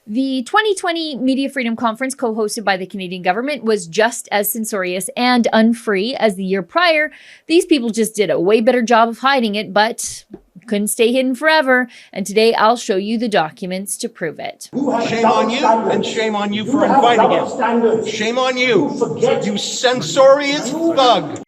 The 2020 Media Freedom Conference, co-hosted by the Canadian government, was just as censorious and unfree as the year prior. These people just did a way better job of hiding it, but couldn't stay hidden forever. And today I'll show you the documents to prove it. Shame on you, and shame on you for inviting him. Shame on you, you censorious thug.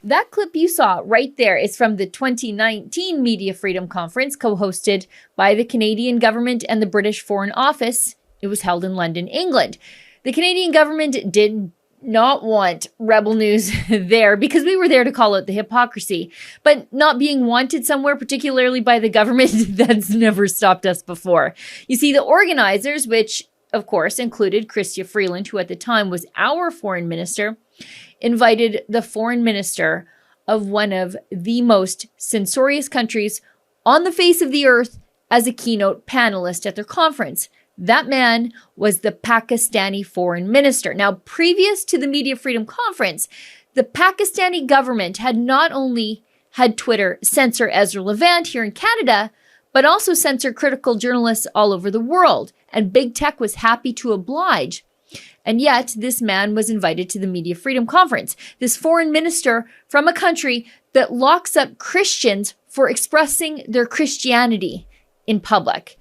That clip you saw right there is from the 2019 Media Freedom Conference, co-hosted by the Canadian government and the British Foreign Office. It was held in London, England. The Canadian government did not want Rebel News there because we were there to call out the hypocrisy. But not being wanted somewhere, particularly by the government, that's never stopped us before. You see, the organizers, which of course included Chrystia Freeland, who at the time was our foreign minister, invited the foreign minister of one of the most censorious countries on the face of the earth as a keynote panelist at their conference. That man was the Pakistani foreign minister. Now, previous to the Media Freedom Conference, the Pakistani government had not only had Twitter censor Ezra Levant here in Canada, but also censor critical journalists all over the world. And big tech was happy to oblige. And yet, this man was invited to the Media Freedom Conference. This foreign minister from a country that locks up Christians for expressing their Christianity in public.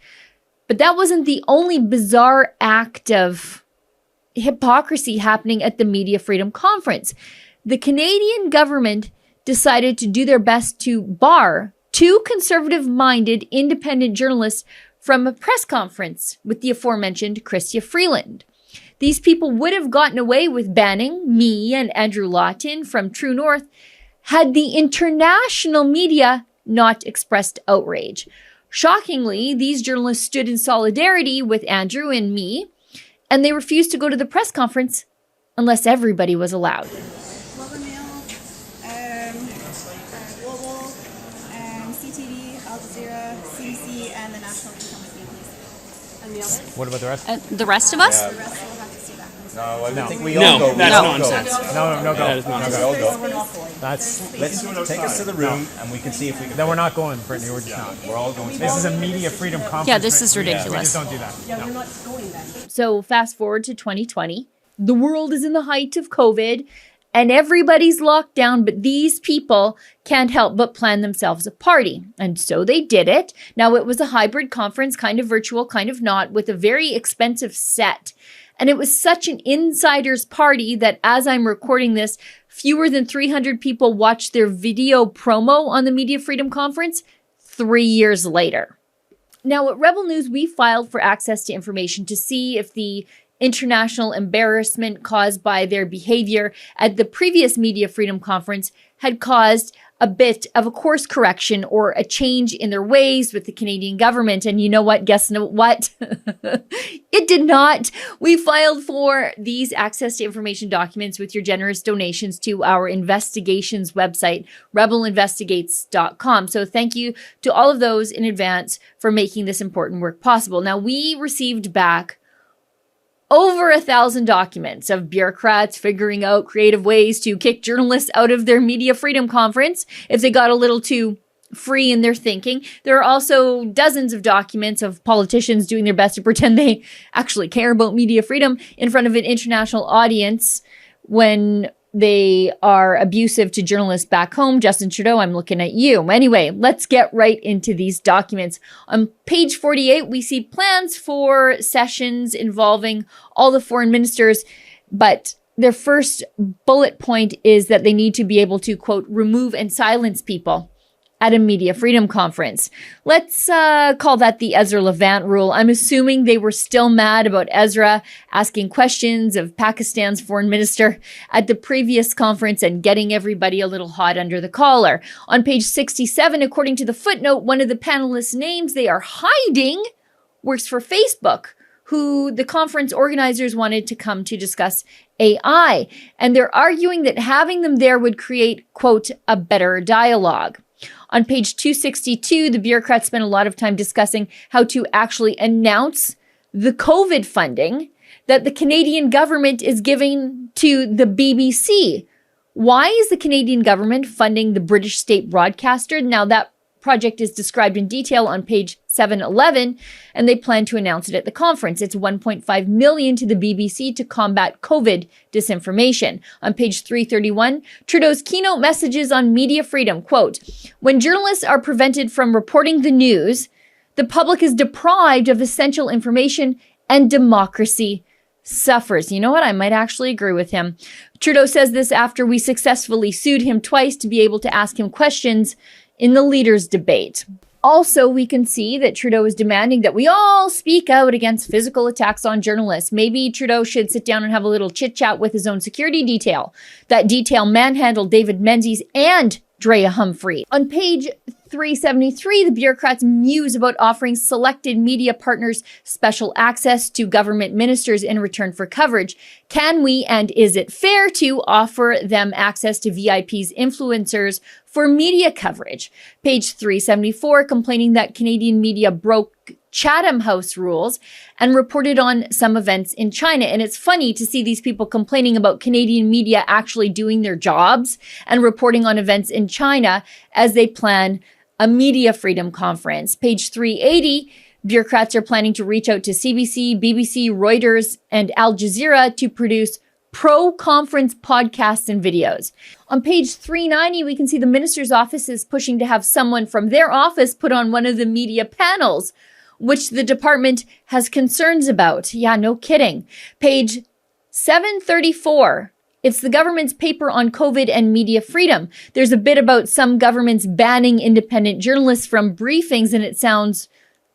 But that wasn't the only bizarre act of hypocrisy happening at the Media Freedom Conference. The Canadian government decided to do their best to bar two conservative-minded independent journalists from a press conference with the aforementioned Chrystia Freeland. These people would have gotten away with banning me and Andrew Lawton from True North had the international media not expressed outrage. Shockingly, these journalists stood in solidarity with Andrew and me, and they refused to go to the press conference unless everybody was allowed. Global Mail, Global, CTV, Al Jazeera, CBC, and the National can come with me, please. And the others? What about the rest? The rest of us? The rest will have to see that. No, I think we No, all go. that's We all nonsense. go. No, That is nonsense. We all go. We're not going. Let's Take us to the room, and we can see if we can. Then we're not going, Brittany. We're just not. We're all going. This is a media freedom conference. Yeah, this is We ridiculous. just don't do that. Yeah, No. we're not going then. So fast forward to 2020. The world is in the height of COVID and everybody's locked down, but these people can't help but plan themselves a party. And so they did it. Now, it was a hybrid conference, kind of virtual, kind of not, with a very expensive set. And it was such an insider's party that as I'm recording this, fewer than 300 people watched their video promo on the Media Freedom Conference 3 years later. Now, at Rebel News, we filed for access to information to see if the international embarrassment caused by their behavior at the previous Media Freedom Conference had caused a bit of a course correction or a change in their ways with the Canadian government. And you know what? Guess what? It did not. We filed for these access to information documents with your generous donations to our investigations website, rebelinvestigates.com. So thank you to all of those in advance for making this important work possible. Now, we received back over 1,000 documents of bureaucrats figuring out creative ways to kick journalists out of their Media Freedom Conference if they got a little too free in their thinking. There are also dozens of documents of politicians doing their best to pretend they actually care about media freedom in front of an international audience when they are abusive to journalists back home. Justin Trudeau, I'm looking at you. Anyway, let's get right into these documents. On page 48, we see plans for sessions involving all the foreign ministers, but their first bullet point is that they need to be able to, quote, remove and silence people at a Media Freedom Conference. Let's call that the Ezra Levant rule. I'm assuming they were still mad about Ezra asking questions of Pakistan's foreign minister at the previous conference and getting everybody a little hot under the collar. On page 67, according to the footnote, one of the panelists' names they are hiding works for Facebook, who the conference organizers wanted to come to discuss AI. And they're arguing that having them there would create, quote, a better dialogue. On page 262, the bureaucrats spent a lot of time discussing how to actually announce the COVID funding that the Canadian government is giving to the BBC. Why is the Canadian government funding the British state broadcaster? Now, that project is described in detail on page 711, and they plan to announce it at the conference. It's $1.5 million to the BBC to combat COVID disinformation. On page 331, Trudeau's keynote messages on media freedom, quote, "When journalists are prevented from reporting the news, the public is deprived of essential information and democracy suffers." You know what? I might actually agree with him. Trudeau says this after we successfully sued him twice to be able to ask him questions in the leaders' debate. Also, we can see that Trudeau is demanding that we all speak out against physical attacks on journalists. Maybe Trudeau should sit down and have a little chit-chat with his own security detail. That detail manhandled David Menzies and Drea Humphrey. On page 373, the bureaucrats muse about offering selected media partners special access to government ministers in return for coverage. Can we, and is it fair to, offer them access to VIPs, influencers for media coverage? Page 374, complaining that Canadian media broke Chatham House rules and reported on some events in China. And it's funny to see these people complaining about Canadian media actually doing their jobs and reporting on events in China as they plan a media freedom conference. Page 380, bureaucrats are planning to reach out to CBC, BBC, Reuters, and Al Jazeera to produce pro-conference podcasts and videos. On page 390, we can see the minister's office is pushing to have someone from their office put on one of the media panels, which the department has concerns about. Yeah, no kidding. Page 734. It's the government's paper on COVID and media freedom. There's a bit about some governments banning independent journalists from briefings, and it sounds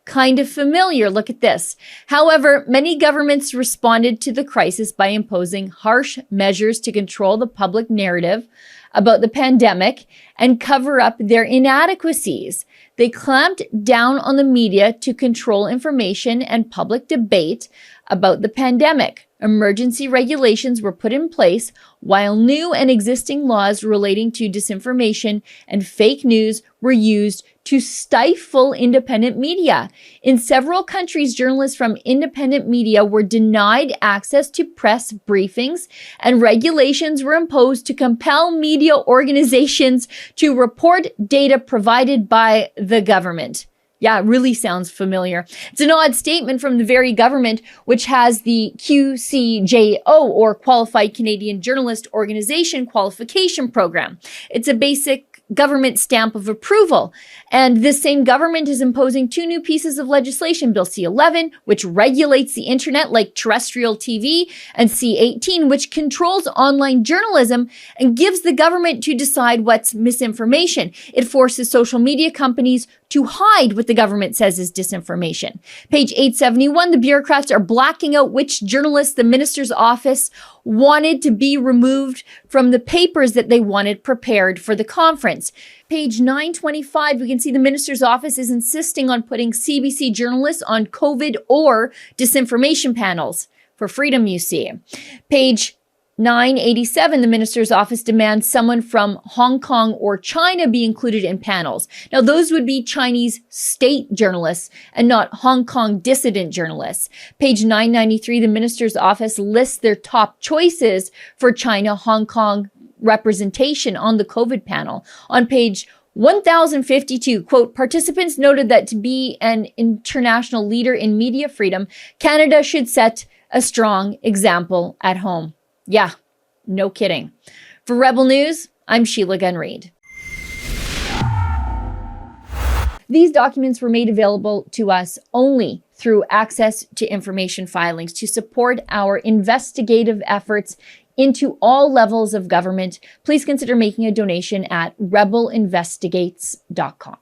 kind of familiar. Look at this. However, many governments responded to the crisis by imposing harsh measures to control the public narrative about the pandemic and cover up their inadequacies. They clamped down on the media to control information and public debate about the pandemic. Emergency regulations were put in place, while new and existing laws relating to disinformation and fake news were used to stifle independent media. In several countries, journalists from independent media were denied access to press briefings, and regulations were imposed to compel media organizations to report data provided by the government. Yeah, it really sounds familiar. It's an odd statement from the very government which has the QCJO, or Qualified Canadian Journalist Organization Qualification Program. It's a basic government stamp of approval. And this same government is imposing two new pieces of legislation, Bill C-11, which regulates the internet like terrestrial TV, and C-18, which controls online journalism and gives the government to decide what's misinformation. It forces social media companies to hide what the government says is disinformation. Page 871, the bureaucrats are blacking out which journalists the minister's office wanted to be removed from the papers that they wanted prepared for the conference. Page 925, we can see the minister's office is insisting on putting CBC journalists on COVID or disinformation panels. For freedom, you see. Page 987, the minister's office demands someone from Hong Kong or China be included in panels. Now, those would be Chinese state journalists and not Hong Kong dissident journalists. Page 993, the minister's office lists their top choices for China, Hong Kong representation on the COVID panel. On page 1052, quote, participants noted that to be an international leader in media freedom, Canada should set a strong example at home. Yeah, no kidding. For Rebel News, I'm Sheila Gunn Reid. These documents were made available to us only through access to information filings to support our investigative efforts into all levels of government. Please consider making a donation at rebelinvestigates.com.